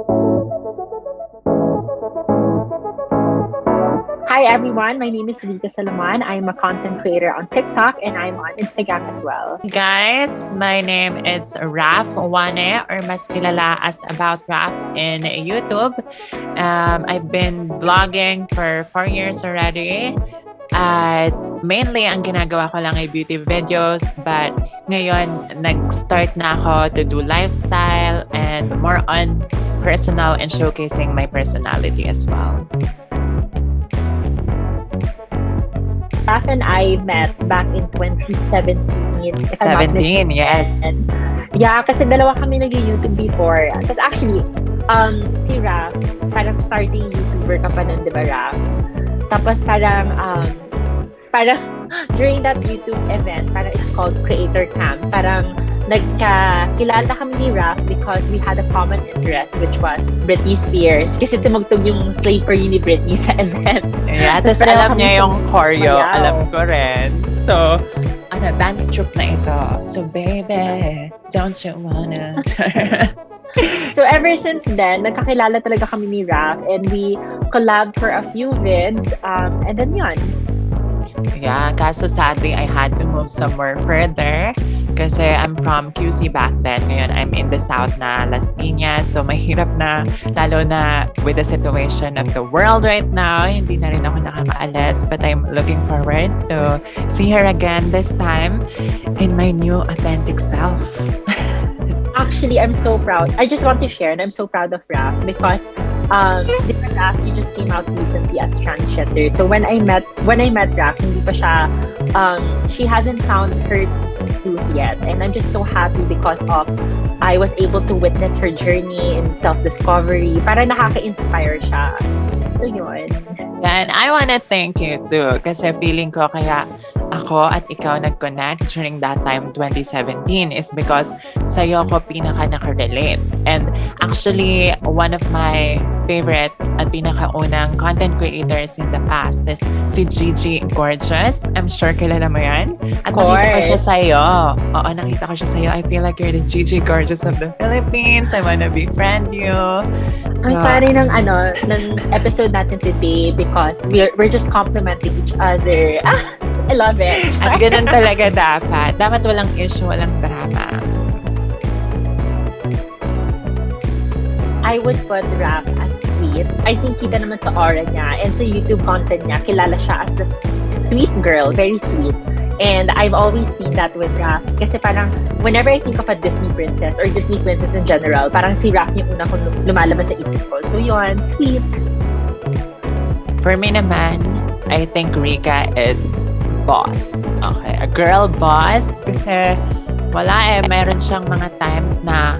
Hi everyone, my name is Rica Salomon. I'm a content creator on TikTok and I'm on Instagram as well. Guys, my name is Raf Juane, or mas kilala as About Raf in YouTube. I've been vlogging for 4 years already. At mainly, ang ginagawa ko lang ay beauty videos. But ngayon, nag-start na ako to do lifestyle and more on personal and showcasing my personality as well. Raf and I met back in 2017. If I'm not 17, yes. Yeah, kasi dalawa kami nag-YouTube before. Because actually, si Raf, parang starting YouTuber ka pa nun, di ba, Raf? Tapos parang during that YouTube event, parang it's called Creator Camp, parang nagkakilala kami ni Raf because we had a common interest, which was Britney Spears. Kasi tumugtog yung Slave for You ni Britney sa event. Yeah, tapos alam niya yung choreo, alam ko rin. So, dance troupe na ito. So, baby, don't you wanna... So ever since then, nagkakilala talaga kami ni Raf and we collabed for a few vids and then yun. Yeah, kaso sadly, I had to move somewhere further kasi I'm from QC back then. Ngayon, I'm in the South na Las Piñas. So, mahirap na, lalo na with the situation of the world right now. Hindi na rin ako nakamaalis. But I'm looking forward to see her again this time in my new authentic self. Actually, I'm so proud. I just want to share and I'm so proud of Raf because Raf, you just came out recently as transgender. So when I met Raf, hindi pa siya, she hasn't found her truth yet. And I'm just so happy because of I was able to witness her journey in self-discovery. Para nakaka-inspire siya. So yun. And I wanna thank you too kasi feeling ko kaya ako at ikaw nag-connect during that time 2017 is because sa'yo ko pinaka nakarelate. And actually, one of my favorite at pinakaunang content creators in the past is si Gigi Gorgeous. I'm sure kilala mo yan. At nakita ko siya sa'yo. Oo, nakita ko siya sa'yo. I feel like you're the Gigi Gorgeous of the Philippines. I wanna befriend you. So, ang pare ng episode natin today because we're just complimenting each other. I love it. At ganun talaga dapat. Dapat walang issue, walang drama. I would put Raf as sweet. I think kita naman sa aura niya and sa YouTube content niya, kilala siya as the sweet girl, very sweet. And I've always seen that with Raf. Kasi parang, whenever I think of a Disney princess or Disney princess in general, parang si Raf yung una kong lumalabas sa isip ko. So yun, sweet. For me naman, I think Rica is boss. Okay, a girl boss. Kasi wala meron siyang mga times na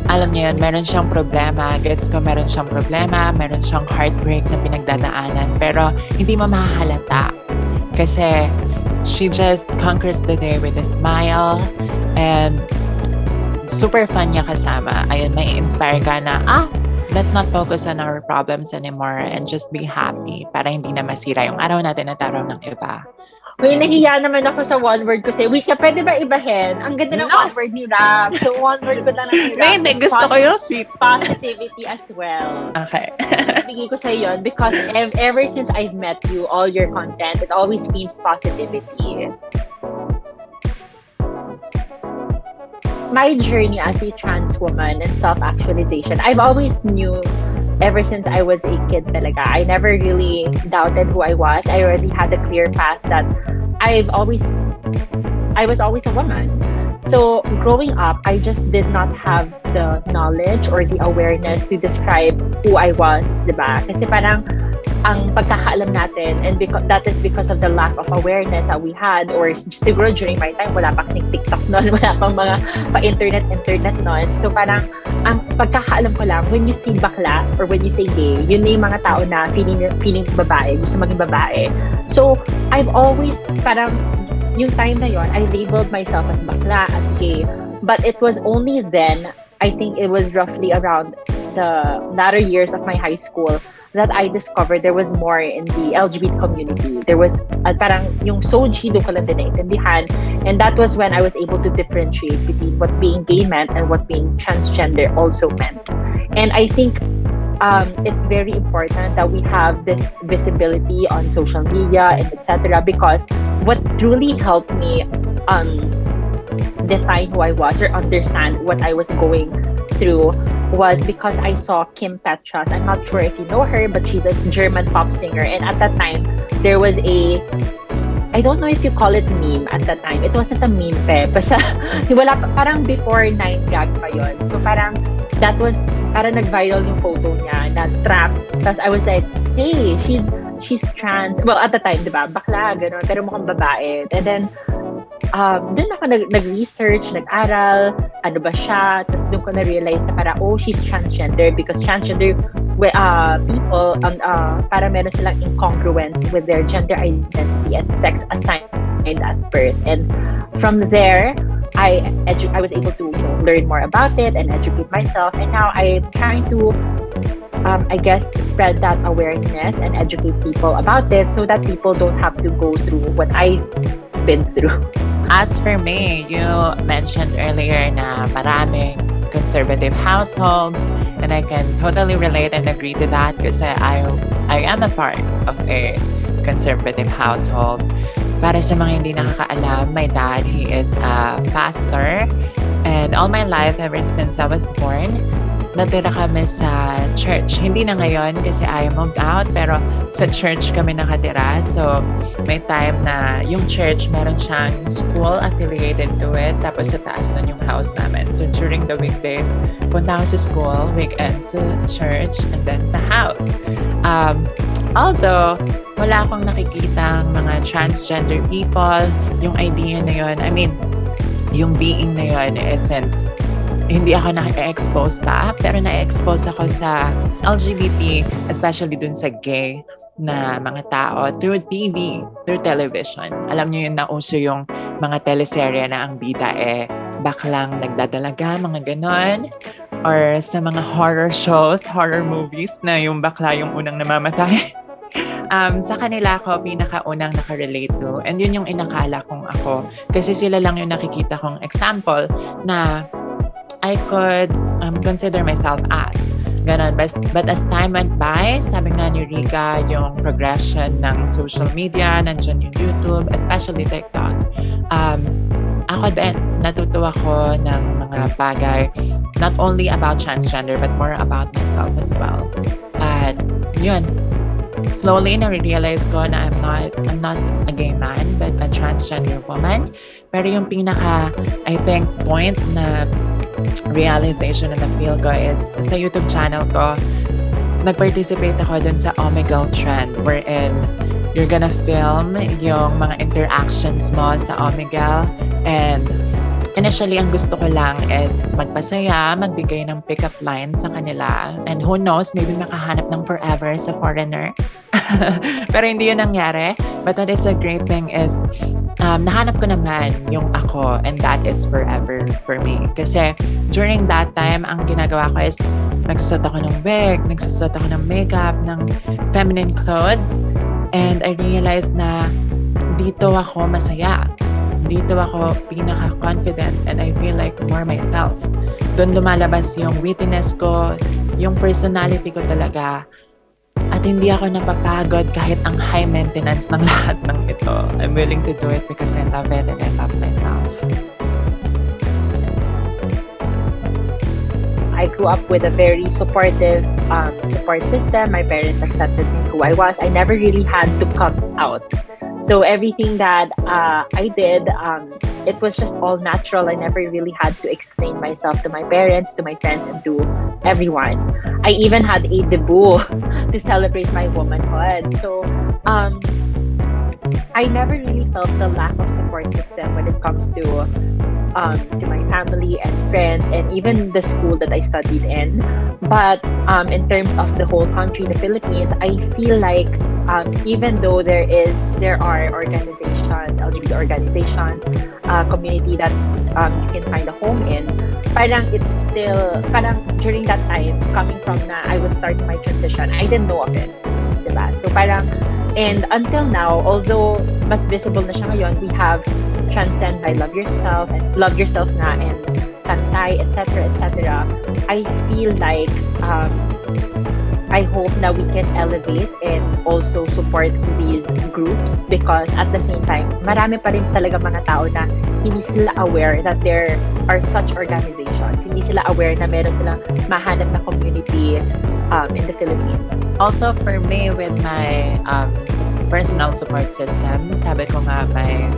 alam niyo yun, meron siyang problema. Gets ko meron siyang problema, meron siyang heartbreak na pinagdadaanan. Pero hindi mo mahahalata. Kasi she just conquers the day with a smile and super fun niya kasama. Ayun, may inspire ka na, let's not focus on our problems anymore and just be happy para hindi na masira yung araw natin at araw ng iba. Uy, nahiya naman ako sa one word ko sa'yo. Wait ka, pwede ba ibahin? Ang ganda ng one word ni Raf. So, one word ko lang ni Raf. Hindi, gusto ko yung sweet. Positivity as well. Okay. Bigay ko sa'yo yun because ever since I've met you, all your content, it always means positivity. My journey as a trans woman and self-actualization, I've always knew ever since I was a kid talaga. I never really doubted who I was. I already had a clear path that I was always a woman. So growing up, I just did not have the knowledge or the awareness to describe who I was, diba? Kasi parang ang pagkakaalam natin and that is because of the lack of awareness that we had or siguro during my time wala pa kasing TikTok noon, wala pang mga pa-internet noon. So parang ang pagkakaalam ko lang, when you say bakla or when you say gay, yun na yung mga tao na feeling babae, gusto maging babae. So I've always parang yung time na yon, I labeled myself as bakla, as gay. But it was only then, I think it was roughly around the latter years of my high school that I discovered there was more in the LGBT community. There was parang yung soji doon ko lang din naintindihan. And that was when I was able to differentiate between what being gay meant and what being transgender also meant. And I think it's very important that we have this visibility on social media and etc. Because what truly helped me define who I was or understand what I was going through was because I saw Kim Petras. I'm not sure if you know her, but she's a German pop singer. And at that time, there was a, I don't know if you call it meme at that time. It wasn't a meme pe. Basta, wala, parang before 9gag pa yon. So parang, that was, parang nag-viral yung photo niya na trap. Tapos I was like, hey, she's trans. Well, at the time, di ba? Bakla, gano'n. Pero mukhang babae. And then, doon ako nag-research, nag-aral, ano ba siya, tapos doon ko na-realize na para, oh, she's transgender because transgender people, para meron silang incongruence with their gender identity and sex assigned at birth. And from there, I was able to learn more about it and educate myself. And now I'm trying to, I guess, spread that awareness and educate people about it so that people don't have to go through what I've been through. As for me, you mentioned earlier na maraming conservative households, and I can totally relate and agree to that because I am a part of a conservative household. Para sa mga hindi nakakaalam, my dad, he is a pastor, and all my life, ever since I was born, natira kami sa church. Hindi na ngayon kasi I moved out, pero sa church kami nakatira. So, may time na yung church, meron siyang school affiliated to it. Tapos sa taas nun yung house namin. So, during the weekdays, punta ako sa school, weekends sa church, and then sa house. Although, wala akong nakikitang mga transgender people, yung idea na yun, I mean, yung being na yun isn't, hindi ako na-expose pa, pero na-expose ako sa LGBT, especially dun sa gay na mga tao through TV, through television. Alam niyo yun, nauso yung mga teleserye na ang bida baklang nagdadalaga, mga ganon. Or sa mga horror shows, horror movies na yung bakla yung unang namamatay. Sa kanila ako pinakaunang nakarelate to. And yun yung inakala kong ako. Kasi sila lang yung nakikita kong example na I could consider myself as. Ganon. But as time went by, sabi nga ni Rica, yung progression ng social media, nandiyan yung YouTube, especially TikTok. Ako din, natutuwa ko ng mga bagay, not only about transgender, but more about myself as well. At yun, slowly na-realize ko na I'm not a gay man, but a transgender woman. Pero yung pinaka, I think, point na realization na na-feel ko is sa YouTube channel ko, nag-participate ako dun sa Omegle trend wherein you're gonna film yung mga interactions mo sa Omegle, and initially ang gusto ko lang is magpasaya, magbigay ng pick-up line sa kanila, and who knows, maybe makahanap ng forever sa foreigner. Pero hindi yun nangyari. But that is a great thing is nahanap ko naman yung ako, and that is forever for me. Kasi during that time, ang ginagawa ko is nagsusot ako ng wig, nagsusot ako ng makeup, ng feminine clothes, and I realized na dito ako masaya. Dito ako pinaka-confident, and I feel like more myself. Doon lumalabas yung wittiness ko, yung personality ko talaga. At hindi ako napapagod kahit ang high maintenance ng lahat ng ito. I'm willing to do it because I love it and I love myself. I grew up with a very supportive support system. My parents accepted me who I was. I never really had to come out. So everything that I did, it was just all natural. I never really had to explain myself to my parents, to my friends, and to everyone. I even had a debut to celebrate my womanhood. So I never really felt the lack of support system when it comes to to my family and friends, and even the school that I studied in. But in terms of the whole country, the Philippines, I feel like even though there are organizations, LGBT organizations, community that you can find a home in, parang it's still, parang during that time, coming from na I was starting my transition, I didn't know of it. Diba? So parang, and until now, although mas visible na siya ngayon, we have Transcend by Love Yourself and Love Yourself na and Tantay, etc., etc. I feel like I hope that we can elevate and also support these groups, because at the same time, marami pa rin talaga mga tao na hindi sila aware that there are such organizations. Hindi sila aware na meron silang mahanap na community in the Philippines. Also, for me, with my personal support system, sabi ko nga, my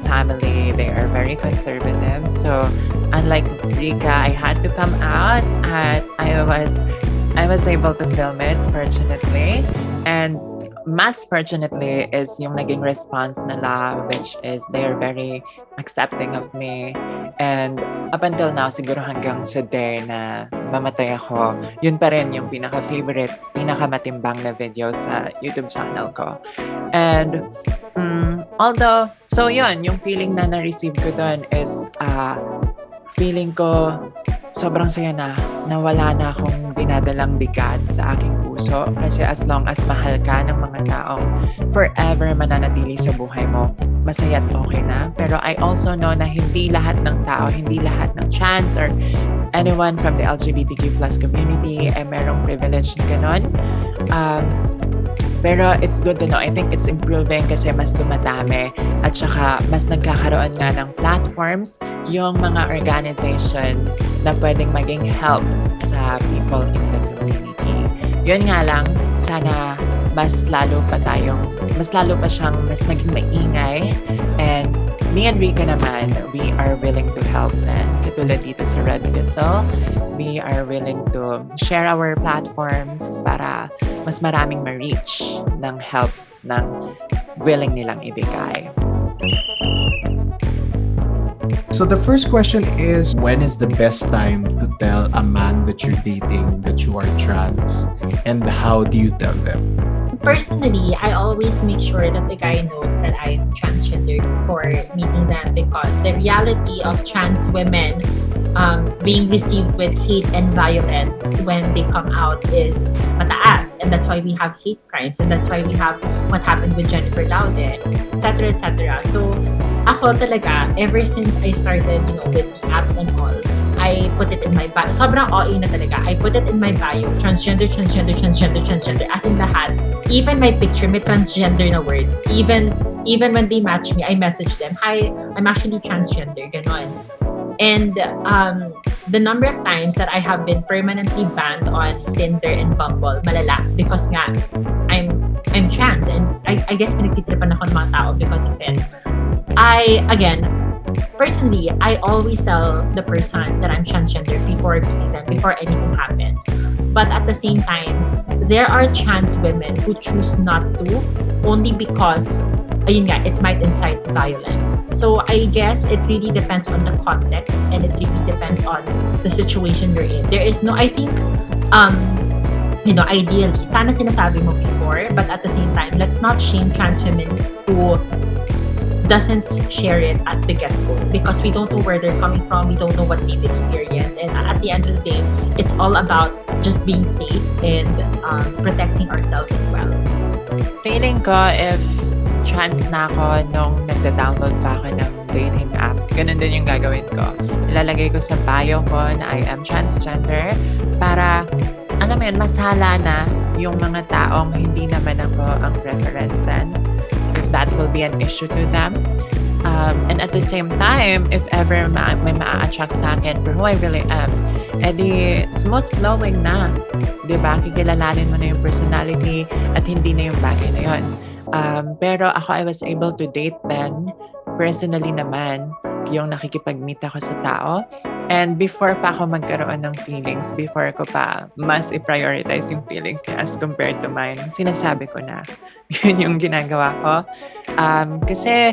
family, they are very conservative. So, unlike Rica, I had to come out and I was able to film it, fortunately. And mas fortunately is yung naging response nila, which is they're very accepting of me. And up until now, siguro hanggang sa day na mamatay ako, yun pa rin yung pinaka-favorite, pinaka-matimbang na video sa YouTube channel ko. And although, so yun, yung feeling na na-receive ko doon is feeling ko sobrang saya na wala na akong dinadalang bigat sa aking puso, kasi as long as mahal ka ng mga taong forever mananatili sa buhay mo, masaya at okay na. Pero I also know na hindi lahat ng tao, hindi lahat ng trans or anyone from the LGBTQ plus community ay merong privilege na ganon. Pero it's good to know. I think it's improving kasi mas dumadami at saka mas nagkakaroon nga ng platforms yung mga organization na pwedeng maging help sa people in the community. Yun nga lang, sana mas lalo pa siyang mas maging maingay. And me and Rica naman, we are willing to help din. Katulad dito sa Red Whistle, we are willing to share our platforms para mas maraming ma-reach ng help ng willing nilang ibigay. So the first question is, when is the best time to tell a man that you're dating that you are trans, and how do you tell them? Personally, I always make sure that the guy knows that I'm transgendered before meeting them, because the reality of trans women being received with hate and violence when they come out is mataas, and that's why we have hate crimes, and that's why we have what happened with Jennifer Laude, etc., etc. So ako talaga, ever since I started, with the apps and all, I put it in my bio. Sobrang OA na talaga. I put it in my bio. Transgender, transgender, transgender, transgender. As in lahat. Even my picture, may transgender na word. Even when they match me, I message them, hi, I'm actually transgender. Ganon. And the number of times that I have been permanently banned on Tinder and Bumble, malala. Because nga, I'm trans. And I guess pinagtitripan ako ng mga tao because of it. Personally, I always tell the person that I'm transgender before meeting them, before anything happens. But at the same time, there are trans women who choose not to, only because, it might incite violence. So I guess it really depends on the context, and it really depends on the situation you're in. There is no, I think, ideally, sana sinasabi mo before, but at the same time, let's not shame trans women who doesn't share it at the get-go, because we don't know where they're coming from, we don't know what they've experienced, and at the end of the day, it's all about just being safe and protecting ourselves as well. Feeling ko, if trans na ako nung nagda-download pa ako ng dating apps, ganun din yung gagawin ko. Ilalagay ko sa bio ko na I am transgender para, masala na yung mga taong hindi naman ako ang preference din, if that will be an issue to them. And at the same time, if ever may ma-attract sa akin for who I really am, edi smooth flowing na. Diba? Kikilalanin mo na yung personality at hindi na yung bagay na yun. Pero ako, I was able to date then, personally naman, yung nakikipag-meet ako sa tao. And before pa ako magkaroon ng feelings, before ko pa mas i-prioritize yung feelings niya as compared to mine, sinasabi ko na yun yung ginagawa ko. Kasi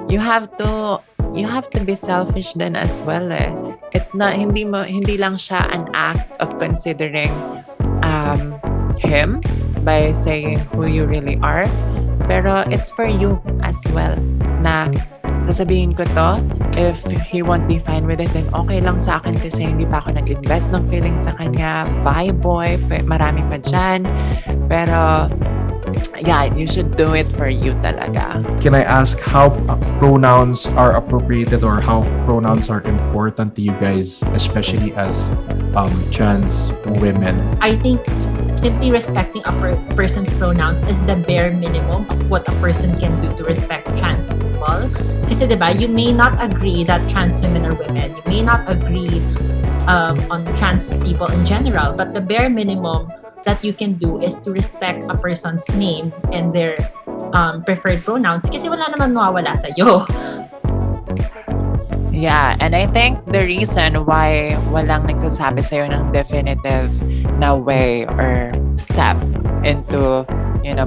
you have to you have to be selfish then as well eh. It's not, hindi lang siya an act of considering him by saying who you really are. Pero it's for you as well na sasabihin ko to, if he won't be fine with it, then okay lang sa akin kasi hindi pa ako nag-invest ng feelings sa kanya. Bye boy, marami pa dyan. Pero yeah, you should do it for you talaga. Can I ask how pronouns are appropriated or how pronouns are important to you guys, especially as trans women? I think simply respecting a person's pronouns is the bare minimum of what a person can do to respect trans people. Kasi diba, you may not agree that trans women are women. You may not agree on trans people in general, but the bare minimum that you can do is to respect a person's name and their preferred pronouns kasi wala naman mawawala sa'yo. Yeah, and I think the reason why walang nagsasabi sa'yo ng definitive na way or step into,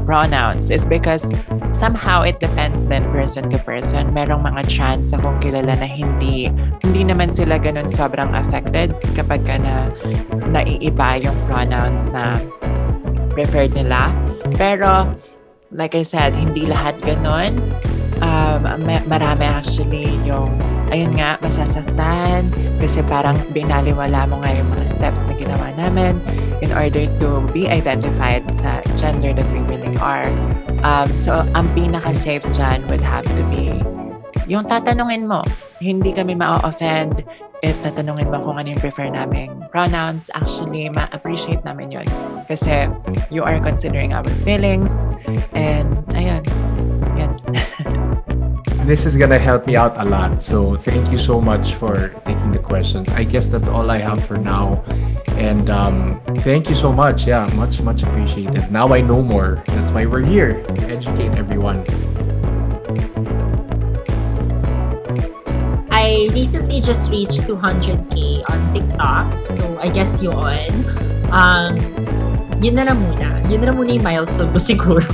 pronouns is because somehow it depends then person to person. Merong mga trans akong kilala na hindi naman sila ganun sobrang affected kapag ka naiiba yung pronouns na preferred nila. Pero, like I said, hindi lahat ganun. Marami actually yung ayun nga, masasaktan kasi parang binaliwala mo nga yung mga steps na ginawa namin in order to be identified sa gender that we really are. So, ang pinaka-safe dyan would have to be yung tatanungin mo. Hindi kami ma-offend if tatanungin mo kung ano yung prefer naming pronouns. Actually, ma-appreciate namin yun kasi you are considering our feelings and ayun. Yan. This is gonna help me out a lot. So thank you so much for taking the questions. I guess that's all I have for now. And thank you so much. Yeah, much appreciated. Now I know more. That's why we're here to educate everyone. I recently just reached 200k on TikTok. So I guess yun. Yun na lang muna. Yun na lang muna yung milestone ko siguro.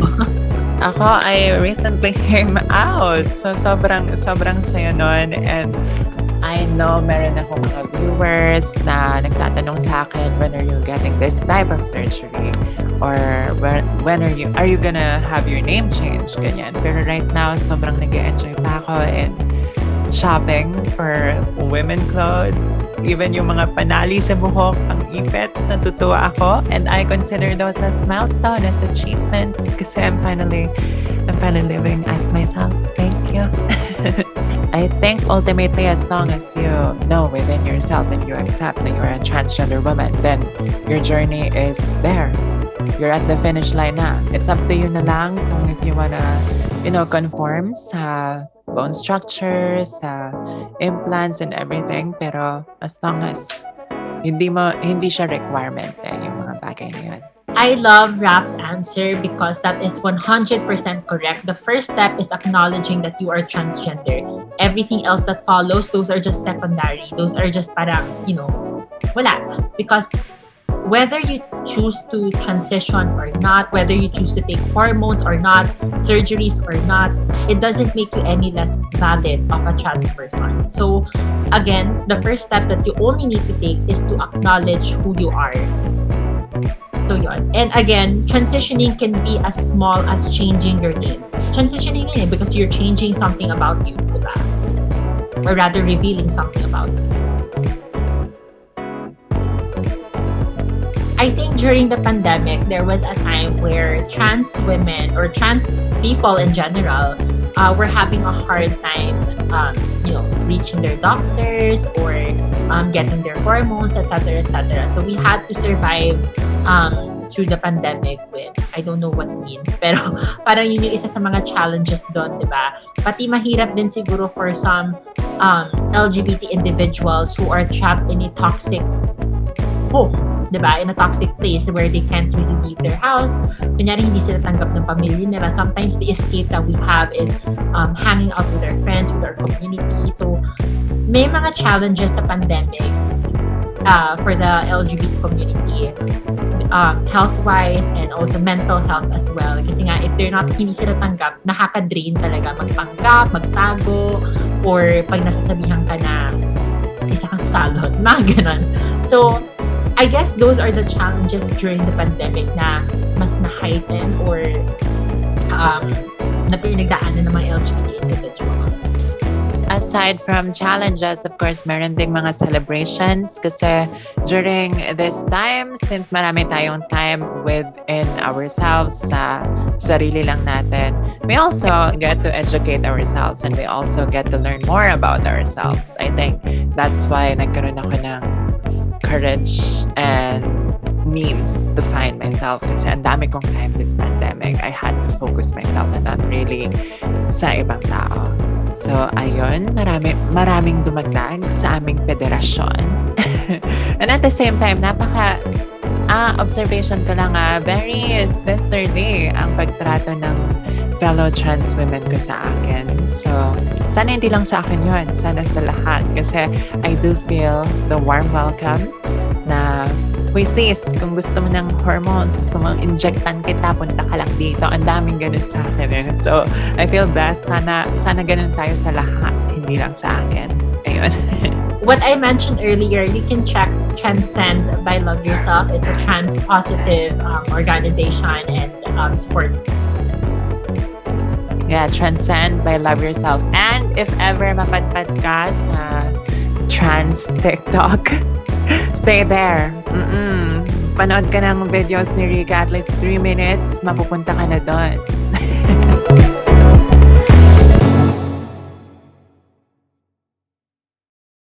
Ako, I recently came out. So, sobrang saya nun. And I know meron akong mga viewers na nagtatanong sa akin, when are you getting this type of surgery? Or when are you gonna have your name changed? Ganyan. Pero right now, sobrang nag-enjoy pa ako and shopping for women clothes. Even yung mga panali sa buhok, ang ipit, natutuwa ako. And I consider those as milestone, as achievements kasi I'm finally living as myself. Thank you. I think ultimately as long as you know within yourself and you accept that you're a transgender woman, then your journey is there. You're at the finish line na. It's up to you na lang kung if you wanna, conform sa bone structure, sa implants and everything. Pero as long as hindi siya requirement yung mga bagay na yun. I love Raf's answer because that is 100% correct. The first step is acknowledging that you are transgender. Everything else that follows, those are just secondary. Those are just parang, wala. Because whether you choose to transition or not, whether you choose to take hormones or not, surgeries or not, it doesn't make you any less valid of a trans person. So again, the first step that you only need to take is to acknowledge who you are. So yun. And again, transitioning can be as small as changing your name. Transitioning yun because you're changing something about you, diba? Or rather revealing something about you. I think during the pandemic, there was a time where trans women or trans people in general were having a hard time, reaching their doctors or getting their hormones, etc., etc. So we had to survive through the pandemic with, I don't know what means, pero parang yun yung isa sa mga challenges doon, di ba? Pati mahirap din siguro for some LGBT individuals who are trapped in a toxic home, diba? In a toxic place where they can't really leave their house. Kunyari, hindi sila tanggap ng pamilya nila. Sometimes the escape that we have is hanging out with our friends, with our community. So, may mga challenges sa pandemic. for the LGBT community, health-wise and also mental health as well. Kasi nga, if hindi sila tanggap, nakaka-drain talaga magpanggap, magtago, or pag nasasabihan ka na isa kang salot, mga ganun. So, I guess those are the challenges during the pandemic na mas na-heighten or na pinagdaanan ng mga LGBT individuals. Aside from challenges, of course, meron ding mga celebrations kasi during this time, since marami tayong time within ourselves sa sarili lang natin, we also get to educate ourselves and we also get to learn more about ourselves. I think that's why nagkaroon ako ng courage and means to find myself kasi ang dami kong time this pandemic. I had to focus myself and not really sa ibang tao. So, ayun, maraming dumagdag sa aming federasyon. And at the same time, observation ko lang very sisterly ang pagtrato ng fellow trans women ko sa akin. So, sana hindi lang sa akin yun. Sana sa lahat. Kasi I do feel the warm welcome na uy sis, kung gusto mo ng hormones, gusto mo injectan kita, punta ka lang dito. Ang daming ganun sa akin. So, I feel blessed. Sana ganun tayo sa lahat, hindi lang sa akin. Ayun. What I mentioned earlier, you can check Transcend by Love Yourself. It's a trans-positive organization and support. Yeah, Transcend by Love Yourself. And if ever mapadpad ka sa trans TikTok, stay there. Panood ka ng videos ni Rica, at least 3 minutes, mapupunta ka na doon.